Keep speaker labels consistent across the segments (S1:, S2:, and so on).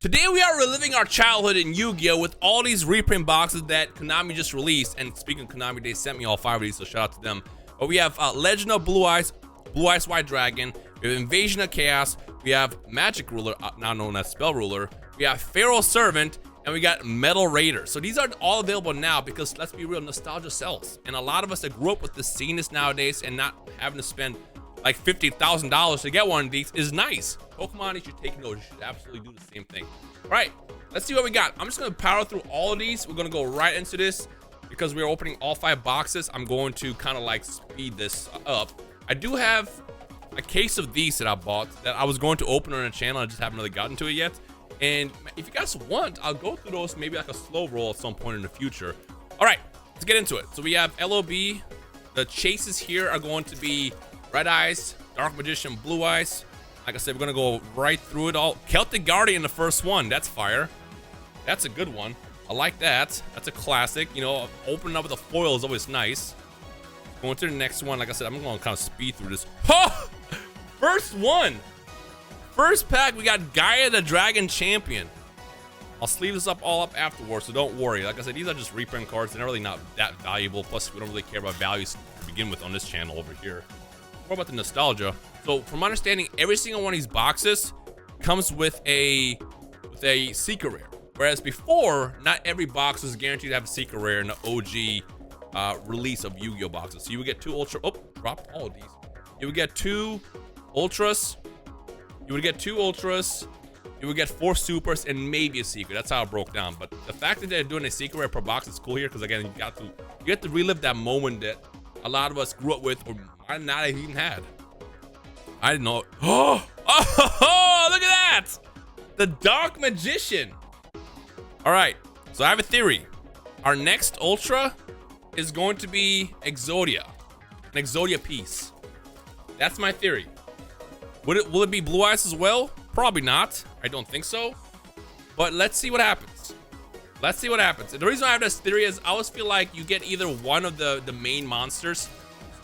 S1: Today we are reliving our childhood in Yu-Gi-Oh! With all these reprint boxes that Konami just released. And speaking of Konami, they sent me all 5 of these, so shout out to them. But we have Legend of Blue Eyes White Dragon, we have Invasion of Chaos, we have Magic Ruler, now known as Spell Ruler, we have Pharaoh Servant, and we got Metal Raider. So these are all available now because, let's be real, nostalgia sells. And a lot of us that grew up with the seeing this nowadays and not having to spend like $50,000 to get one of these is nice. Pokemon, you should take note. You should absolutely do the same thing. All right, let's see what we got. I'm just gonna power through all of these. We're gonna go right into this because we're opening all 5 boxes. I'm going to kind of like speed this up. I do have a case of these that I bought that I was going to open on the channel. I just haven't really gotten to it yet. And if you guys want, I'll go through those maybe like a slow roll at some point in the future. All right, let's get into it. So we have LOB. The chases here are going to be Red Eyes, Dark Magician, Blue Eyes. Like I said, we're gonna go right through it all. Celtic Guardian, the first one. That's fire. That's a good one. I like that. That's a classic. You know, opening up with a foil is always nice. Going to the next one. Like I said, I'm gonna kind of speed through this. Oh! First one. First pack, we got Gaia the Dragon Champion. I'll sleeve this up all up afterwards, so don't worry. Like I said, these are just reprint cards. They're really not that valuable. Plus, we don't really care about values to begin with on this channel over here. More about the nostalgia. So from my understanding, every single one of these boxes comes with a secret rare. Whereas before, not every box was guaranteed to have a secret rare in the OG release of Yu-Gi-Oh boxes. So you would get 2 ultra. Oh, dropped all of these. You would get 2 ultras. You would get 2 ultras. You would get 4 supers and maybe a secret. That's how it broke down. But the fact that they're doing a secret rare per box is cool here because again, you get to relive that moment that a lot of us grew up with or might not have even had. I didn't know. Oh, look at that! The Dark Magician. All right, so I have a theory. Our next Ultra is going to be Exodia, an Exodia piece. That's my theory. Will it be Blue Eyes as well? Probably not. I don't think so. But let's see what happens. Let's see what happens. The reason I have this theory is I always feel like you get either one of the main monsters,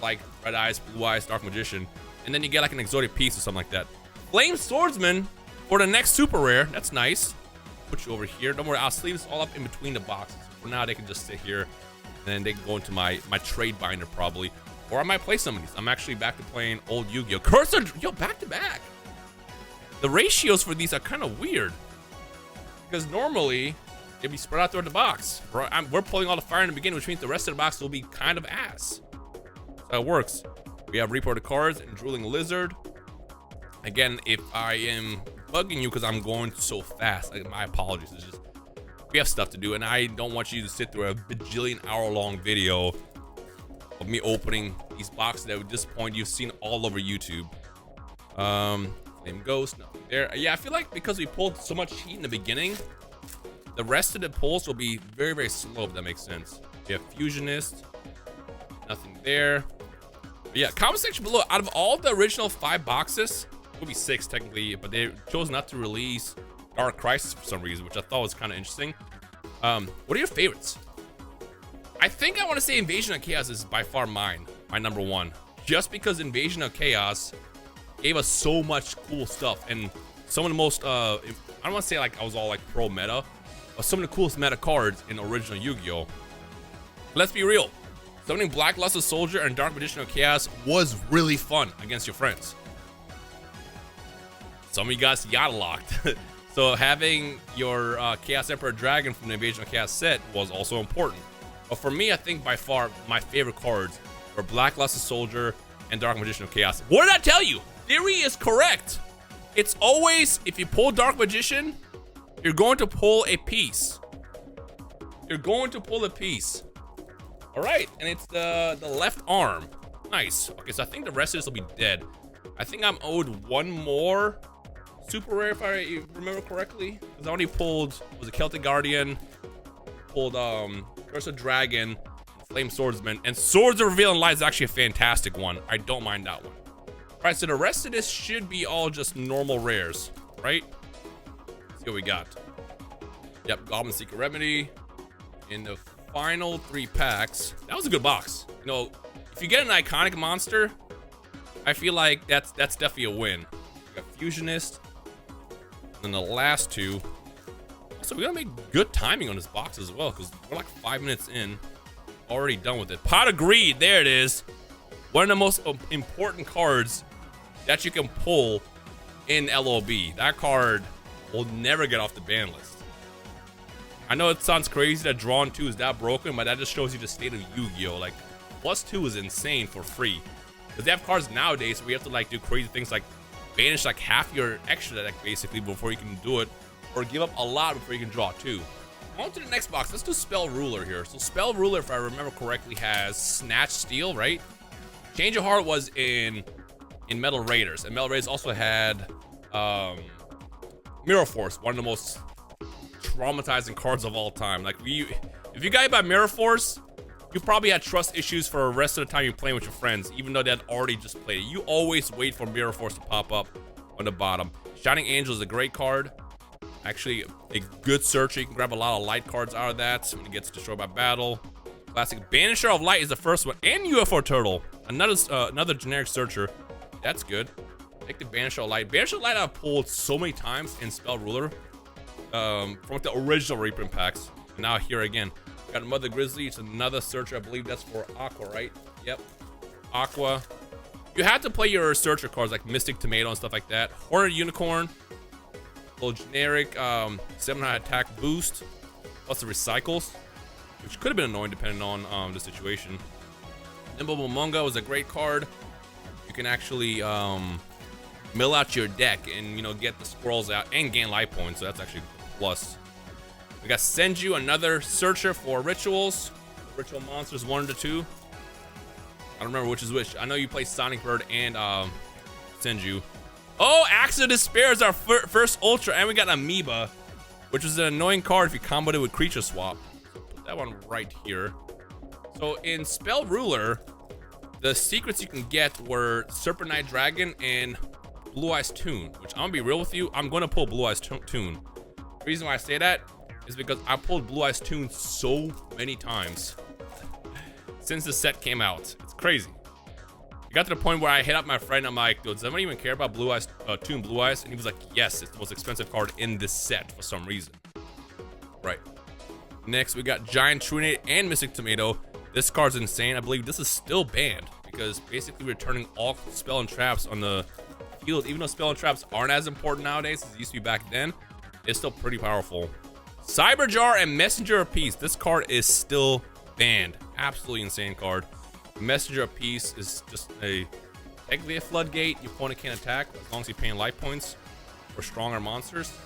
S1: like Red Eyes, Blue Eyes, Dark Magician, and then you get like an Exotic piece or something like that. Flame Swordsman for the next super rare. That's nice. Put you over here. Don't worry, I'll sleeve this all up in between the boxes. For now, they can just sit here, and then they can go into my trade binder probably. Or I might play some of these. I'm actually back to playing old Yu-Gi-Oh! Cursor, yo, back to back. The ratios for these are kind of weird. Because normally, they'd be spread out throughout the box. We're pulling all the fire in the beginning, which means the rest of the box will be kind of ass. So it works. We have Reported Cards and Drooling Lizard. Again, if I am bugging you because I'm going so fast, my apologies. It's just, we have stuff to do, and I don't want you to sit through a bajillion hour-long video of me opening these boxes that at this point you've seen all over YouTube. Flame Ghost, nothing there. Yeah, I feel like because we pulled so much heat in the beginning, the rest of the pulls will be very, very slow, if that makes sense. We have Fusionist, nothing there. But yeah, comment section below. Out of all the original 5 boxes, it would be 6 technically, but they chose not to release Dark Crisis for some reason, which I thought was kind of interesting. What are your favorites? I think I want to say Invasion of Chaos is by far my number 1. Just because Invasion of Chaos gave us so much cool stuff and some of the most, I don't want to say like I was all like pro meta, but some of the coolest meta cards in original Yu-Gi-Oh! Let's be real. Summoning Blackluster Soldier and Dark Magician of Chaos was really fun against your friends. Some of you guys Yada locked. So having your Chaos Emperor Dragon from the Invasion of Chaos set was also important. But for me, I think by far my favorite cards were Blackluster Soldier and Dark Magician of Chaos. What did I tell you? Theory is correct. It's always, if you pull Dark Magician, you're going to pull a piece. You're going to pull a piece. All right, and it's the left arm. Nice. Okay, so I think the rest of this will be dead. I think I'm owed 1 more super rare if I remember correctly. Because I only pulled, was it Celtic Guardian? Pulled Curse of Dragon, Flame Swordsman, and Swords of Revealing Light is actually a fantastic one. I don't mind that one. All right, so the rest of this should be all just normal rares, right? Let's see what we got. Yep, Goblin Secret Remedy. In the final 3 packs, that was a good box. You know, if you get an iconic monster, I feel like that's definitely a win. We got Fusionist, and then the last 2 So we gotta make good timing on this box as well, because we're like 5 minutes in, already done with it. Pot of Greed, there it is. One of the most important cards that you can pull in LOB. That card will never get off the ban list. I know it sounds crazy that Drawn 2 is that broken, but that just shows you the state of Yu-Gi-Oh! Like, +2 is insane for free. Because they have cards nowadays where you have to like do crazy things like banish like half your extra deck basically before you can do it, or give up a lot before you can draw 2. On to the next box. Let's do Spell Ruler here. So Spell Ruler, if I remember correctly, has Snatch Steal, right? Change of Heart was in Metal Raiders, and Metal Raiders also had Mirror Force, one of the most traumatizing cards of all time. Like, if you got by Mirror Force, you probably had trust issues for the rest of the time you're playing with your friends, even though they had already just played it. You always wait for Mirror Force to pop up on the bottom. Shining Angel is a great card. Actually, a good searcher. You can grab a lot of light cards out of that when it gets destroyed by battle. Classic Banisher of Light is the first one, and UFO Turtle, another generic searcher. That's good. Take the Banisher of Light. Banisher of Light I've pulled so many times in Spell Ruler from the original reprint packs. And now here again, got Mother Grizzly. It's another searcher. I believe that's for Aqua, right? Yep, Aqua. You have to play your searcher cards like Mystic Tomato and stuff like that. Horned Unicorn. Little generic 700 attack boost, plus the recycles, which could have been annoying depending on the situation. Nimble Momonga was a great card. You can actually mill out your deck and get the squirrels out and gain life points, so that's actually a plus. We got Senju, another searcher for rituals, ritual monsters 1 to 2. I don't remember which is which. I know you play Sonic Bird and Senju. Oh, Axe of Despair is our first Ultra, and we got Amoeba, which is an annoying card if you comboed it with Creature Swap. So put that one right here. So in Spell Ruler, the secrets you can get were Serpent Knight Dragon and Blue Eyes Toon, which I'm gonna be real with you, I'm gonna pull Blue Eyes Toon. The reason why I say that is because I pulled Blue Eyes Toon so many times since the set came out. It's crazy. It got to the point where I hit up my friend. I'm like, does anyone even care about Blue Eyes, Toon Blue Eyes? And he was like, yes, it's the most expensive card in this set for some reason. Right. Next, we got Giant Trunade and Mystic Tomato. This card's insane. I believe this is still banned because basically returning all spell and traps on the field, even though spell and traps aren't as important nowadays as it used to be back then, it's still pretty powerful. Cyberjar and Messenger of Peace. This card is still banned. Absolutely insane card. Messenger of Peace is just technically a floodgate. Your opponent can't attack as long as you're paying life points for stronger monsters.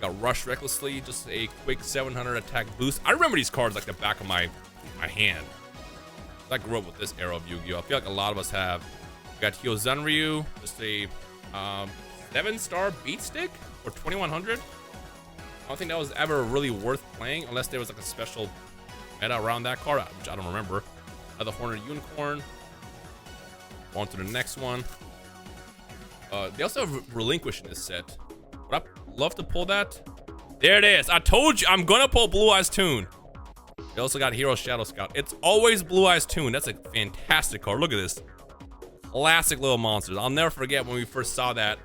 S1: Got Rush Recklessly, just a quick 700 attack boost. I remember these cards like the back of my hand. I grew up with this era of Yu-Gi-Oh! I feel like a lot of us have. We got Hyozunryu, just a 7-star beat stick for 2100. I don't think that was ever really worth playing unless there was like a special meta around that card, which I don't remember. Another Horned Unicorn. On to the next one. They also have Relinquish in this set. Would I love to pull that? There it is. I told you I'm gonna pull Blue Eyes Toon. They also got Hero Shadow Scout. It's always Blue Eyes Toon. That's a fantastic card. Look at this. Classic little monsters. I'll never forget when we first saw that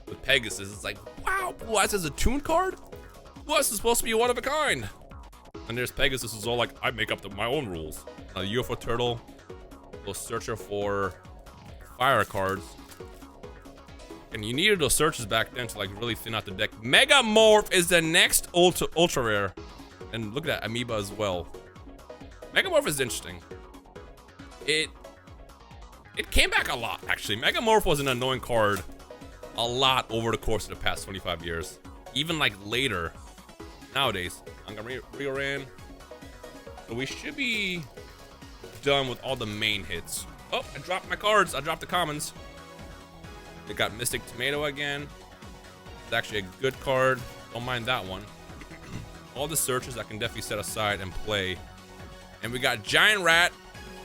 S1: with Pegasus. It's like, wow, Blue Eyes has a Toon card? Blue Eyes is supposed to be one of a kind. And there's Pegasus, who's all like, I make up my own rules. UFO Turtle, little searcher for fire cards. And you needed those searches back then to like really thin out the deck. Mega Morph is the next ultra rare. And look at that, Amoeba as well. Mega Morph is interesting. It came back a lot, actually. Mega Morph was an annoying card a lot over the course of the past 25 years. Even like later, nowadays. Rioran. So we should be done with all the main hits. Oh, I dropped my cards. I dropped the commons. They got Mystic Tomato again. It's actually a good card. Don't mind that one. All the searches I can definitely set aside and play. And we got Giant Rat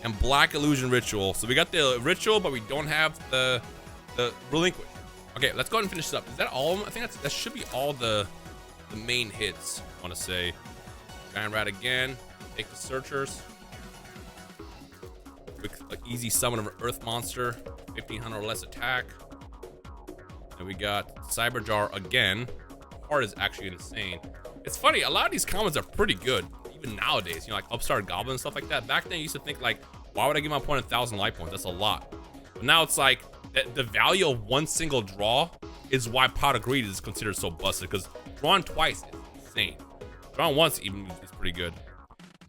S1: and Black Illusion Ritual. So we got the Ritual, but we don't have the Relinquish. Okay, let's go ahead and finish this up. Is that all? I think that should be all the main hits, I want to say. Giant Rat again. Take the searchers. Quick, like easy summon of an Earth Monster. 1500 or less attack. And we got Cyberjar again. card is actually insane. It's funny, a lot of these commons are pretty good, even nowadays. You know, like Upstart Goblin and stuff like that. Back then, you used to think like, why would I give my opponent 1,000 life points? That's a lot. But now it's like, the value of one single draw is why Pot of Greed is considered so busted, because drawing twice is insane. Drawing once even is pretty good.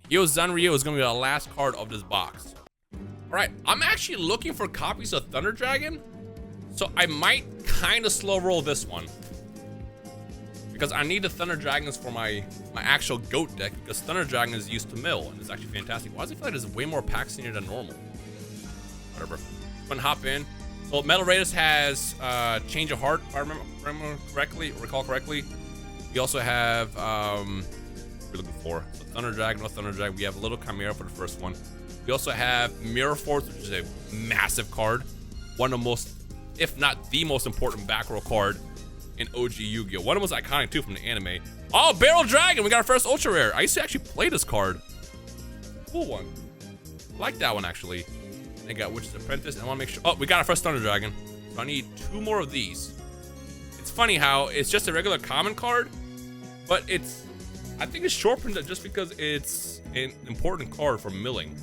S1: Yo Zanryu is gonna be the last card of this box. All right, I'm actually looking for copies of Thunder Dragon, so I might kind of slow roll this one because I need the Thunder Dragons for my actual GOAT deck, because Thunder Dragon is used to mill and it's actually fantastic. Why does it feel like there's way more packs in here than normal? Whatever. Gonna hop in. So Metal Raiders has Change of Heart, if I recall correctly. We also have what we're looking for. So Thunder Dragon, no Thunder Dragon. We have a little Chimera for the first one. We also have Mirror Force, which is a massive card. One of the most, if not the most important back row card in OG Yu-Gi-Oh! One of the most iconic too from the anime. Oh, Barrel Dragon! We got our first Ultra Rare. I used to actually play this card. Cool one. I like that one actually. I got Witch's Apprentice. I want to make sure. Oh, we got our first Thunder Dragon. So I need 2 more of these. It's funny how it's just a regular common card, but it's, I think it's short printed just because it's an important card for milling.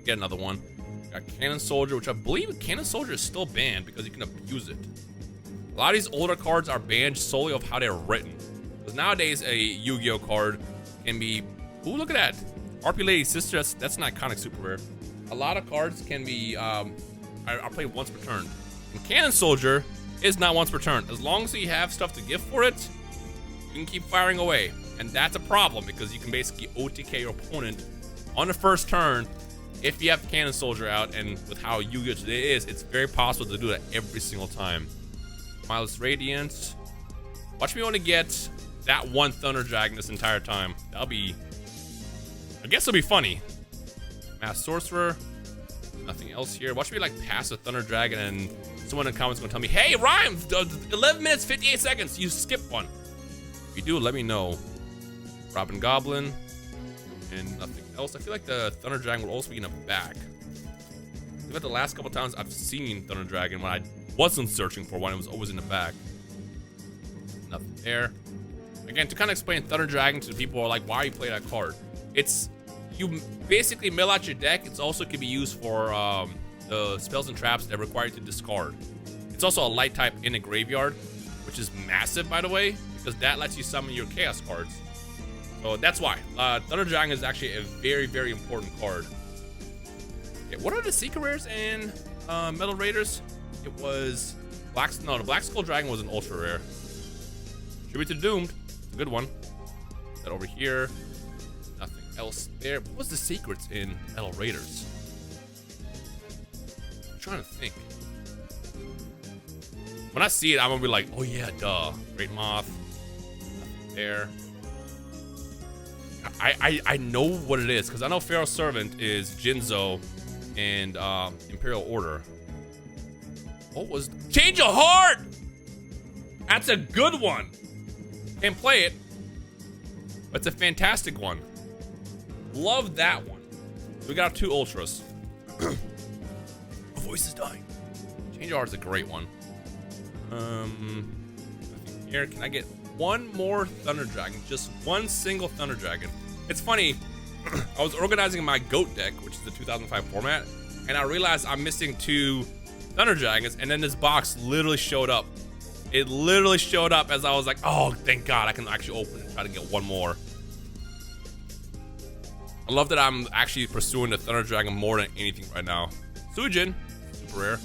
S1: Get another one. Got Cannon Soldier, which I believe Cannon Soldier is still banned because you can abuse it. A lot of these older cards are banned solely of how they're written. Because nowadays a Yu-Gi-Oh card can be, ooh, look at that. RP Lady Sister, that's an iconic super rare. A lot of cards can be, I'll play once per turn. And Cannon Soldier is not once per turn. As long as you have stuff to give for it, you can keep firing away. And that's a problem because you can basically OTK your opponent on the first turn if you have Cannon Soldier out. And with how Yu-Gi-Oh today is, it's very possible to do that every single time. Mindless Radiance. Watch me only get that one Thunder Dragon this entire time. That'll be, I guess it'll be funny. Mass Sorcerer. Nothing else here. Watch me like pass a Thunder Dragon and someone in the comments is gonna tell me, hey, Rhyme, 11 minutes, 58 seconds. You skipped one. If you do, let me know. Robin Goblin. And nothing else. I feel like the Thunder Dragon will also be in the back. I feel like the last couple times I've seen Thunder Dragon when I wasn't searching for one, it was always in the back. Nothing there. Again, to kind of explain Thunder Dragon to the people who are like, why are you playing that card? It's, you basically mill out your deck. It also can be used for the spells and traps that require you to discard. It's also a light type in a graveyard, which is massive, by the way, because that lets you summon your chaos cards. So that's why. Thunder Dragon is actually a very, very important card. Okay, what are the secret rares in Metal Raiders? It was the Black Skull Dragon was an ultra rare. Tribute to Doomed, good one. That over here. Nothing else there. What was the secrets in Metal Raiders? I'm trying to think. When I see it, I'm gonna be like, oh yeah, duh. Great Moth. Nothing there. I know what it is because I know Pharaoh's Servant is Jinzo and Imperial Order. What was Change of Heart? That's a good one. Can't play it, but it's a fantastic one. Love that one. We got 2 ultras. My voice is dying. Change of Heart's a great one. Here, can I get one more Thunder Dragon? Just one single Thunder Dragon. It's funny. I was organizing my GOAT deck, which is the 2005 format, and I realized I'm missing 2 Thunder Dragons, and then this box literally showed up. It literally showed up as I was like, oh, thank God, I can actually open and try to get one more. I love that I'm actually pursuing the Thunder Dragon more than anything right now. Sujin, super rare.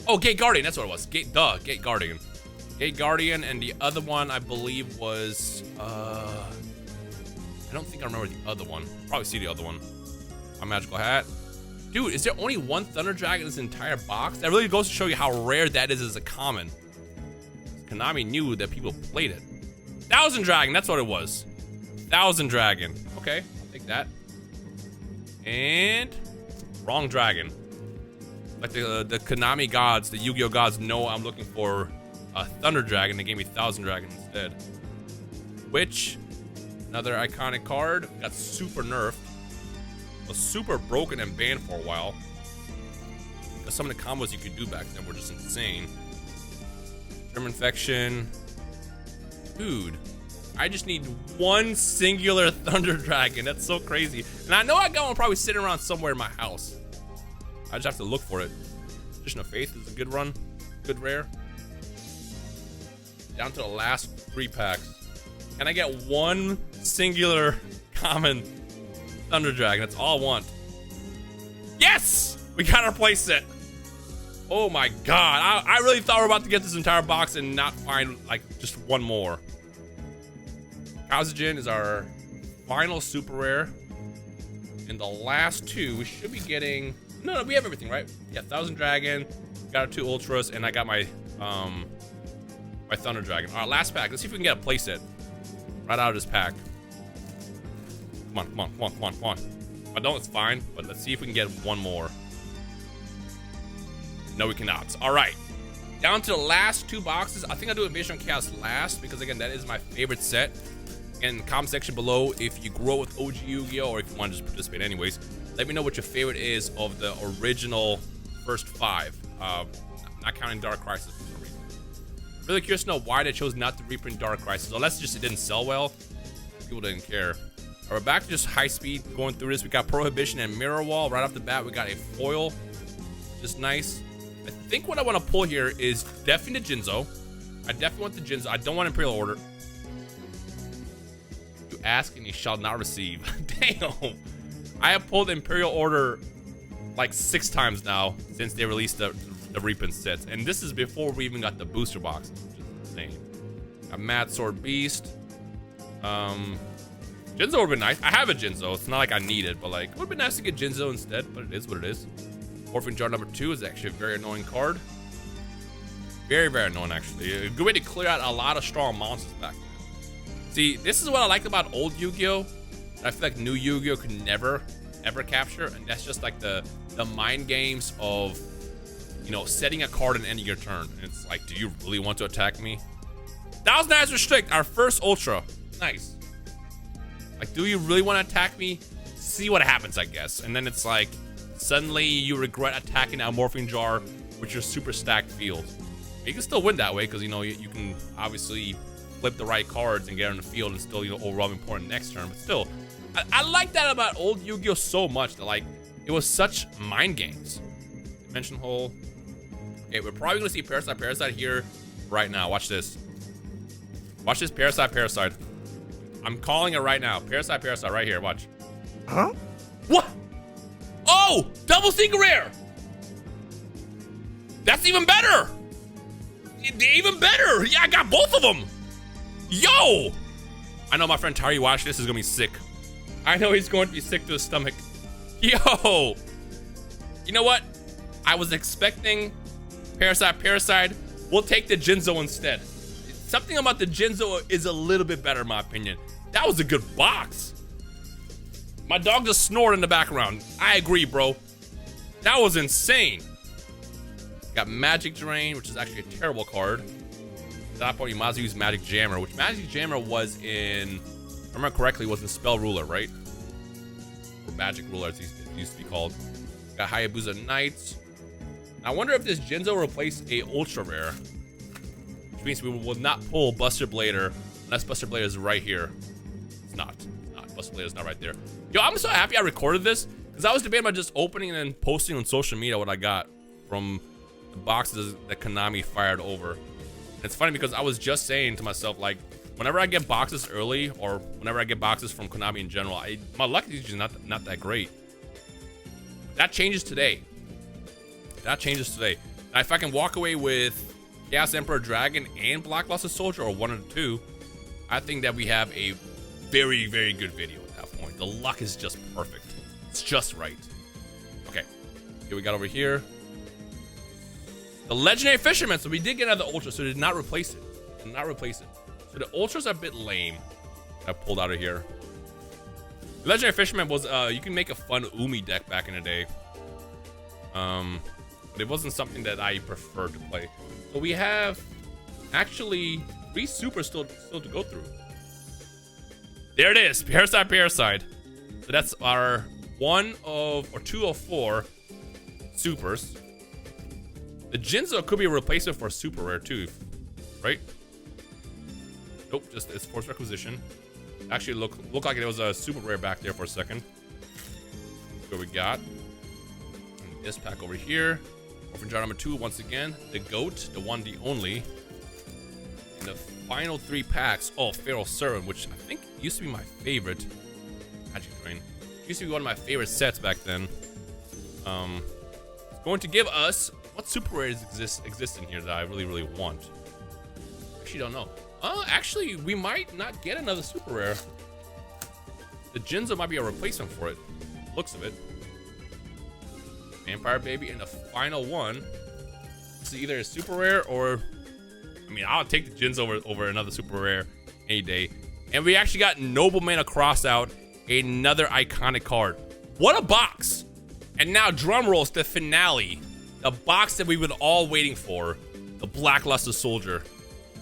S1: Oh, Gate Guardian, that's what it was. Gate Guardian. Gate Guardian, and the other one I believe was, I don't think I remember the other one. Probably see the other one. My Magical Hat. Dude, is there only one Thunder Dragon in this entire box? That really goes to show you how rare that is as a common. Konami knew that people played it. Thousand Dragon, that's what it was. Thousand Dragon. Okay, I'll take that. And wrong dragon. Like the Konami gods, the Yu-Gi-Oh gods know I'm looking for a Thunder Dragon. They gave me Thousand Dragon instead. Which, another iconic card, got super nerfed. Was super broken and banned for a while. Because some of the combos you could do back then were just insane. Germ Infection. Dude, I just need one singular Thunder Dragon. That's so crazy. And I know I got one probably sitting around somewhere in my house. I just have to look for it. Tradition of Faith is a good run. Good rare. Down to the last 3 packs. Can I get one singular common Thunder Dragon? That's all I want. Yes! We got our play set. Oh my god. I really thought we were about to get this entire box and not find like just one more. Kazajan is our final super rare. In the last 2, we should be getting... No, we have everything, right? Yeah, Thousand Dragon, got our 2 Ultras, and I got my my Thunder Dragon. All right, last pack. Let's see if we can get a playset right out of this pack. Come on, come on, come on, come on, come on. If I don't, it's fine, but let's see if we can get one more. No, we cannot. All right. Down to the last 2 boxes. I think I'll do Invasion of Chaos last because, again, that is my favorite set. In the comment section below, if you grew up with OG Yu-Gi-Oh! Or if you want to just participate anyways, let me know what your favorite is of the original first 5. Not counting Dark Crisis for some reason. Really curious to know why they chose not to reprint Dark Crisis. Unless just it didn't sell well. People didn't care. All right, we're back to just high speed going through this. We got Prohibition and Mirror Wall. Right off the bat, we got a foil. Just nice. I think what I want to pull here is definitely the Jinzo. I definitely want the Jinzo. I don't want Imperial Order. You ask and you shall not receive. Damn. I have pulled Imperial Order like 6 times now since they released the reprint sets. And this is before we even got the booster box, which is insane. Got Mad Sword Beast. Jinzo would have been nice. I have a Jinzo. It's not like I need it, but like, it would have been nice to get Jinzo instead, but it is what it is. Orphan Jar number 2 is actually a very annoying card. Very, very annoying, actually. A good way to clear out a lot of strong monsters back then. See, this is what I like about old Yu-Gi-Oh! I feel like new Yu-Gi-Oh! Could never, ever capture, and that's just like the mind games of, you know, setting a card and ending your turn. And it's like, do you really want to attack me? Thousand Eyes Restrict, our first Ultra. Nice. Like, do you really want to attack me? See what happens, I guess. And then it's like, suddenly you regret attacking our Morphing Jar with your super stacked field. You can still win that way because, you know, you can obviously flip the right cards and get on the field and still, you know, overall important next turn. But still, I like that about old Yu-Gi-Oh! So much that, like, it was such mind games. Dimension Hole. Okay, we're probably going to see Parasite Parasite here right now. Watch this. Watch this Parasite Parasite. I'm calling it right now. Parasite Parasite right here. Watch.
S2: Huh?
S1: What? Oh! Double Secret Rare! That's even better! Even better! Yeah, I got both of them! Yo! I know my friend Tari watching this is gonna be sick. I know he's going to be sick to his stomach. Yo! You know what? I was expecting Parasite Parasite. We'll take the Jinzo instead. Something about the Jinzo is a little bit better in my opinion. That was a good box. My dog just snored in the background. I agree, bro. That was insane. Got Magic Drain, which is actually a terrible card. At that point, you might as well use Magic Jammer, which Magic Jammer was in, if I remember correctly, was in Spell Ruler, right? Or Magic Ruler, as it used to be called. Got Hayabusa Knights. I wonder if this Jinzo replaced a Ultra Rare, which means we will not pull Buster Blader unless Buster Blader is right here. It's not. It's not. Buster Blader is not right there. Yo, I'm so happy I recorded this because I was debating about just opening and then posting on social media what I got from the boxes that Konami fired over. And it's funny because I was just saying to myself, like, whenever I get boxes early or whenever I get boxes from Konami in general, my luck is usually not that great. That changes today. That changes today. Now, if I can walk away with Chaos Emperor Dragon and Black Luster Soldier, or one of the two, I think that we have a very, very good video at that point. The luck is just perfect. It's just right. Okay. Here we got over here. The Legendary Fisherman. So we did get another Ultra, so it did not replace it. Did not replace it. So the Ultra's are a bit lame. I pulled out of here. The Legendary Fisherman was, you can make a fun Umi deck back in the day. But it wasn't something that I preferred to play. So we have actually 3 supers still to go through. There it is, Parasite Parasite. So that's our 2 of 4 supers. The Jinzo could be a replacement for a super rare too, right? Nope, just it's forced requisition. Actually, look like it was a super rare back there for a second. What we got? And this pack over here. Orphan jar number 2 once again. The goat, the one, the only. And the final 3 packs. Oh, Feral Servant, which I think used to be my favorite. Magic Train. Used to be one of my favorite sets back then. It's going to give us what super rares exist in here that I really want. Actually, don't know. Actually, we might not get another super rare. The Jinzo might be a replacement for it. Looks of it. Vampire Baby, and the final one. This is either a super rare or, I mean, I'll take the Jinzo over another super rare any day. And we actually got Nobleman across out, another iconic card. What a box! And now, drum rolls, the finale. The box that we've been all waiting for. The Blackluster Soldier.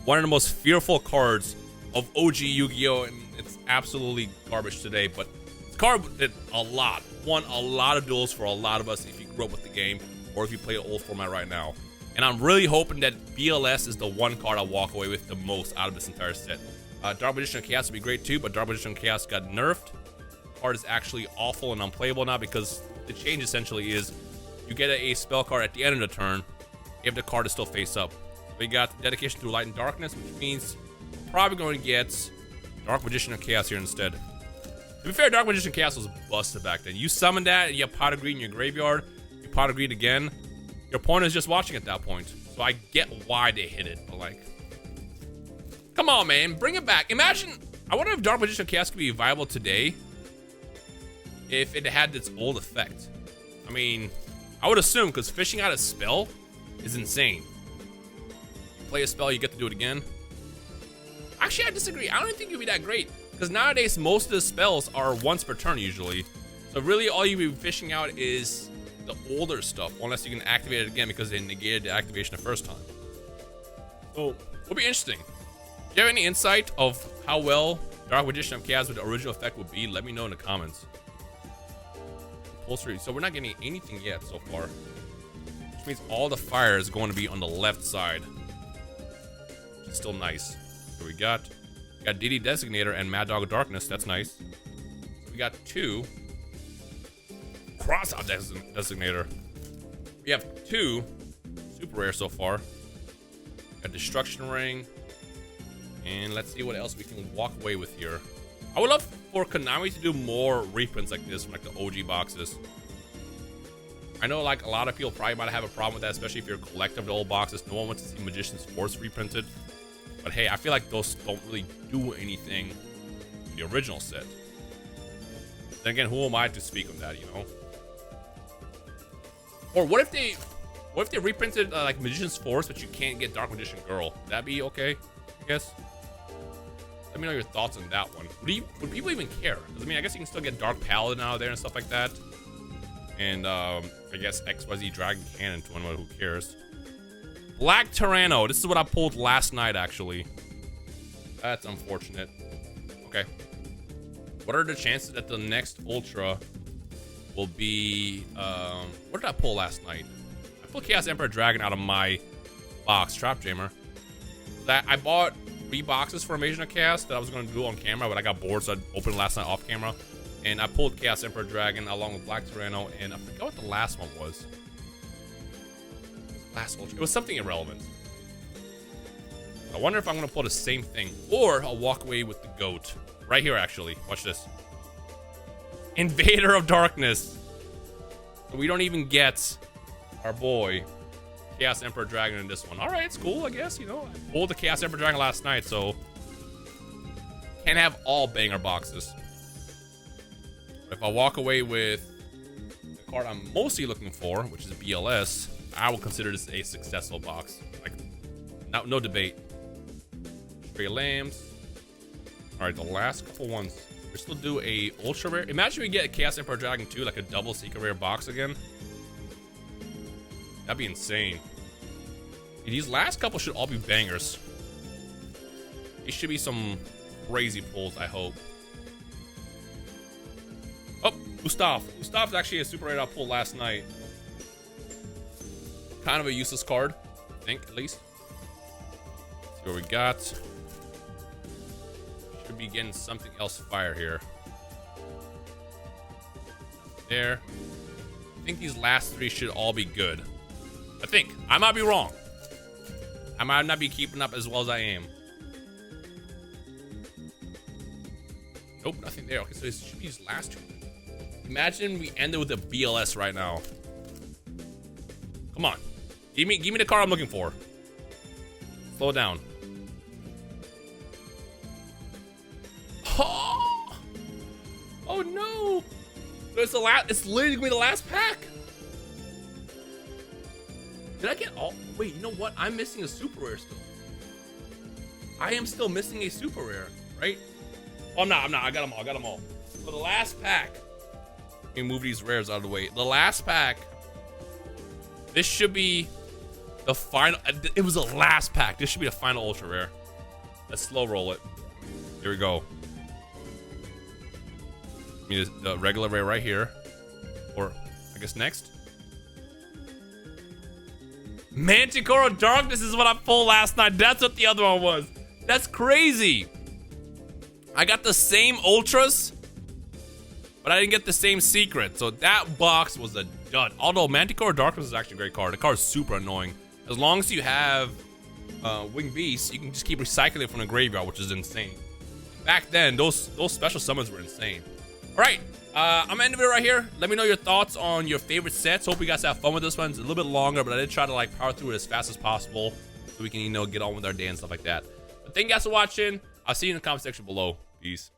S1: One of the most fearful cards of OG Yu-Gi-Oh! And it's absolutely garbage today, but this card did a lot. Won a lot of duels for a lot of us if you grew up with the game or if you play the old format right now. And I'm really hoping that BLS is the one card I walk away with the most out of this entire set. Dark Magician of Chaos would be great too, but Dark Magician of Chaos got nerfed. The card is actually awful and unplayable now because the change essentially is you get a spell card at the end of the turn if the card is still face up. We got Dedication Through Light and Darkness, which means we're probably going to get Dark Magician of Chaos here instead. To be fair, Dark Magician of Chaos was busted back then. You summon that, and you have Pot of Greed in your graveyard, you Pot of Greed again. Your opponent is just watching at that point. So I get why they hit it, but like, come on, man, bring it back. Imagine, I wonder if Dark Magician of Chaos could be viable today if it had its old effect. I mean, I would assume, because fishing out a spell is insane. Play a spell, you get to do it again. Actually, I disagree. I don't think it would be that great because nowadays most of the spells are once per turn usually. So really all you'd be fishing out is the older stuff unless you can activate it again because they negated the activation the first time. So it'll be interesting. If you have any insight of how well Dark Magician of Chaos with the original effect would be, let me know in the comments. Compulsory. So we're not getting anything yet so far. Which means all the fire is going to be on the left side. Still nice. So we got DD Designator and Mad Dog of Darkness. That's nice. We got 2 Crossout Designator. We have 2 super rare so far. Got Destruction Ring. And let's see what else we can walk away with here. I would love for Konami to do more reprints like this from like the OG boxes. I know like a lot of people probably might have a problem with that, especially if you're a collector of the old boxes. No one wants to see Magician's Force reprinted. But hey, I feel like those don't really do anything in the original set. Then again, who am I to speak on that, you know? Or what if they reprinted like Magician's Force, but you can't get Dark Magician Girl? Would that be okay, I guess? Let me know your thoughts on that one. Would people even care? Because I mean, I guess you can still get Dark Paladin out of there and stuff like that. And I guess XYZ Dragon Cannon to anyone who cares. Black Tyranno. This is what I pulled last night, actually. That's unfortunate. Okay. What are the chances that the next Ultra will be... what did I pull last night? I pulled Chaos Emperor Dragon out of my box, Trap Jammer. I bought 3 boxes for Invasion of Chaos that I was going to do on camera, but I got bored, so I opened last night off camera. And I pulled Chaos Emperor Dragon along with Black Tyranno, and I forgot what the last one was. Last Ultra. It was something irrelevant. I wonder if I'm going to pull the same thing, or I'll walk away with the goat. Right here, actually. Watch this. Invader of Darkness. So we don't even get our boy, Chaos Emperor Dragon, in this one. Alright, it's cool, I guess. You know, I pulled the Chaos Emperor Dragon last night, so can't have all banger boxes. But if I walk away with the card I'm mostly looking for, which is BLS, I will consider this a successful box. Like, no debate. Stray Lambs. Alright, the last couple ones. We still do a ultra rare. Imagine we get a Chaos Emperor Dragon 2, like a double secret rare box again. That'd be insane. These last couple should all be bangers. These should be some crazy pulls, I hope. Oh, Gustav. Gustav's actually a super rare I pulled last night. Kind of a useless card, I think, at least. Let's see what we got. be getting something else fire here. There. I think these last 3 should all be good. I think. I might be wrong. I might not be keeping up as well as I am. Nope, nothing there. Okay, so it should be these last 2. Imagine we ended with a BLS right now. Come on. Give me the car I'm looking for. Slow down. Oh, oh no. It's it's literally gonna be the last pack. Did I get all? Wait, you know what? I'm missing a super rare still. I am still missing a super rare, right? Oh, I'm not. I got them all. For the last pack, let me move these rares out of the way. The last pack, this should be the final. It was the last pack. This should be the final ultra rare. Let's slow roll it. Here we go. Give me the regular rare right here. Or, I guess next. Manticore Darkness is what I pulled last night. That's what the other one was. That's crazy. I got the same ultras, but I didn't get the same secret. So that box was a dud. Although Manticore Darkness is actually a great card. The card is super annoying. As long as you have Winged Beast, you can just keep recycling it from the graveyard, which is insane. Back then, those special summons were insane. All right, I'm gonna end the video right here. Let me know your thoughts on your favorite sets. Hope you guys have fun with this one. It's a little bit longer, but I did try to like power through it as fast as possible so we can, you know, get on with our day and stuff like that. But thank you guys for watching. I'll see you in the comment section below. Peace.